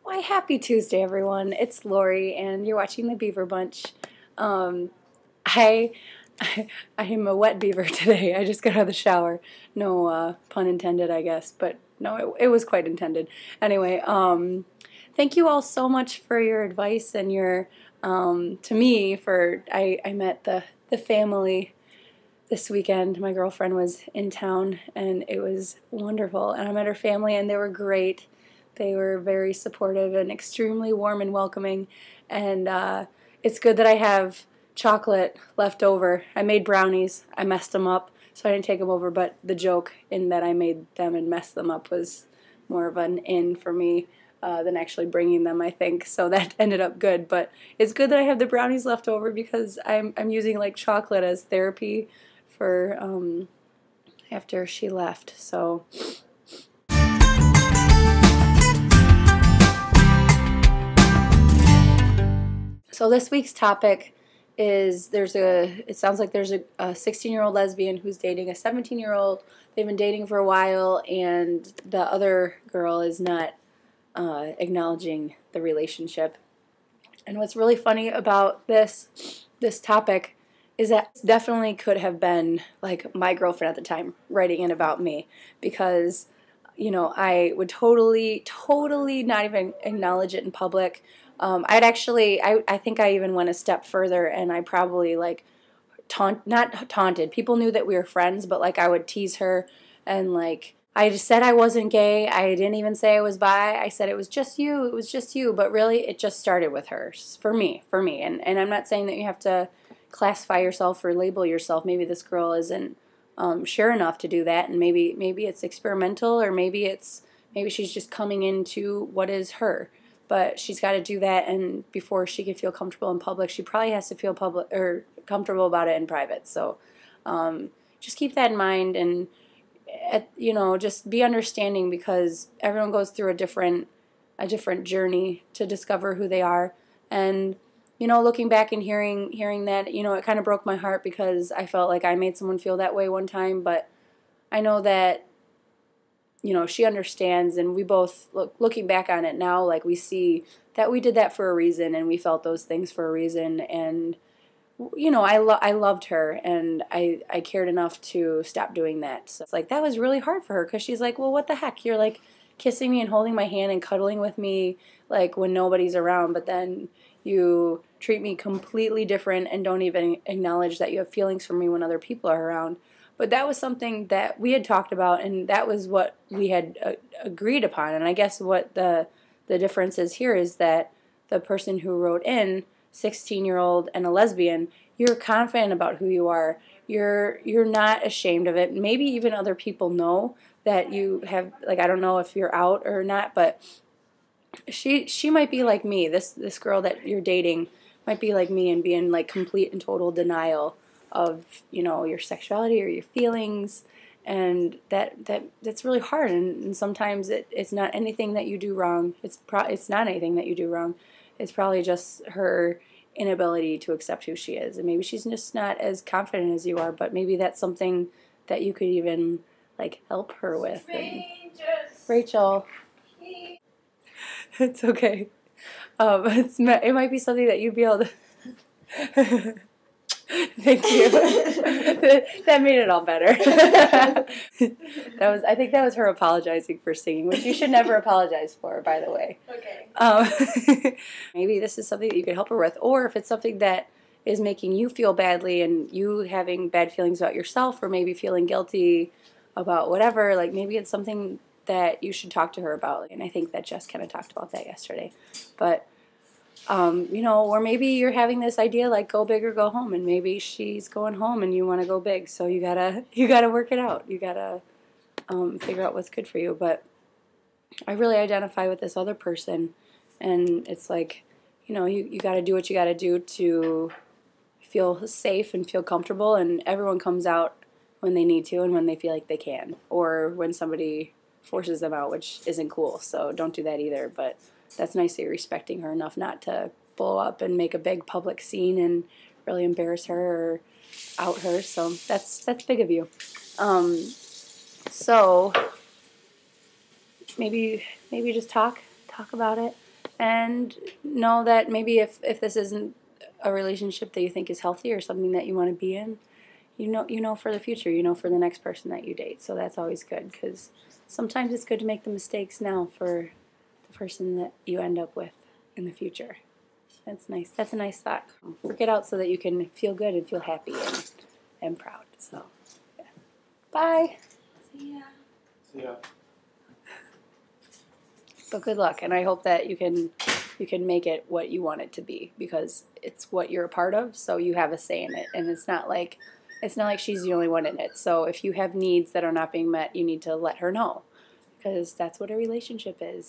Why, happy Tuesday, everyone. It's Lori, and you're watching the Beaver Bunch. I am a wet beaver today. I just got out of the shower. No pun intended, I guess, but no, it was quite intended. Anyway, thank you all so much for your advice and your, to me, I met the family this weekend. My girlfriend was in town, and it was wonderful, and I met her family, and they were great. They were very supportive and extremely warm and welcoming, and it's good that I have chocolate left over. I made brownies. I messed them up, so I didn't take them over, but the joke in that I made them and messed them up was more of an in for me than actually bringing them, I think, so that ended up good. But it's good that I have the brownies left over because I'm using like chocolate as therapy for after she left, so... So this week's topic is it sounds like there's a 16-year-old lesbian who's dating a 17-year-old. They've been dating for a while, and the other girl is not acknowledging the relationship. And what's really funny about this topic is that it definitely could have been like my girlfriend at the time writing in about me, because I would totally not even acknowledge it in public. I think I even went a step further, and I probably like not taunted. People knew that we were friends, but like I would tease her, and like I just said I wasn't gay. I didn't even say I was bi. I said it was just you, but really it just started with her, for me. And I'm not saying that you have to classify yourself or label yourself. Maybe this girl isn't sure enough to do that, and maybe it's experimental, or maybe she's just coming into what is her. But she's got to do that, and before she can feel comfortable in public, she probably has to feel comfortable about it in private. So just keep that in mind, and just be understanding, because everyone goes through a different journey to discover who they are. And looking back and hearing that, it kind of broke my heart, because I felt like I made someone feel that way one time. But I know that she understands, and we both, looking back on it now, like we see that we did that for a reason, and we felt those things for a reason, and I loved her, and I cared enough to stop doing that. So it's like that was really hard for her, because she's like, well, what the heck, you're like kissing me and holding my hand and cuddling with me like when nobody's around, but then you treat me completely different and don't even acknowledge that you have feelings for me when other people are around. But that was something that we had talked about, and that was what we had agreed upon. And I guess what the difference is here is that the person who wrote in, 16-year-old and a lesbian, you're confident about who you are. You're not ashamed of it. Maybe even other people know that you have, like, I don't know if you're out or not, but she might be like me. This girl that you're dating might be like me and be in like complete and total denial of your sexuality or your feelings, and that's really hard, and sometimes it's not anything that you do wrong. It's not anything that you do wrong. It's probably just her inability to accept who she is, and maybe she's just not as confident as you are, but maybe that's something that you could even like help her with. And, Rachel, it's okay. It might be something that you'd be able to Thank you. That made it all better. I think that was her apologizing for singing, which you should never apologize for, by the way. Okay. Maybe this is something that you could help her with, or if it's something that is making you feel badly and you having bad feelings about yourself, or maybe feeling guilty about whatever, like maybe it's something that you should talk to her about. And I think that Jess kind of talked about that yesterday. But or maybe you're having this idea like go big or go home, and maybe she's going home and you want to go big, so you gotta work it out. You gotta figure out what's good for you. But I really identify with this other person, and it's like you gotta do what you gotta do to feel safe and feel comfortable, and everyone comes out when they need to and when they feel like they can, or when somebody forces them out, which isn't cool, so don't do that either. But that's nice that you're respecting her enough not to blow up and make a big public scene and really embarrass her or out her. So that's big of you. So maybe just talk about it. And know that maybe if this isn't a relationship that you think is healthy or something that you want to be in, you know for the future, you know for the next person that you date. So that's always good, because sometimes it's good to make the mistakes now for the person that you end up with in the future. That's nice. That's a nice thought. Work it out so that you can feel good and feel happy and proud. So, yeah. Bye. See ya. See ya. But good luck, and I hope that you can make it what you want it to be, because it's what you're a part of, so you have a say in it. And it's not like she's the only one in it. So if you have needs that are not being met, you need to let her know, because that's what a relationship is.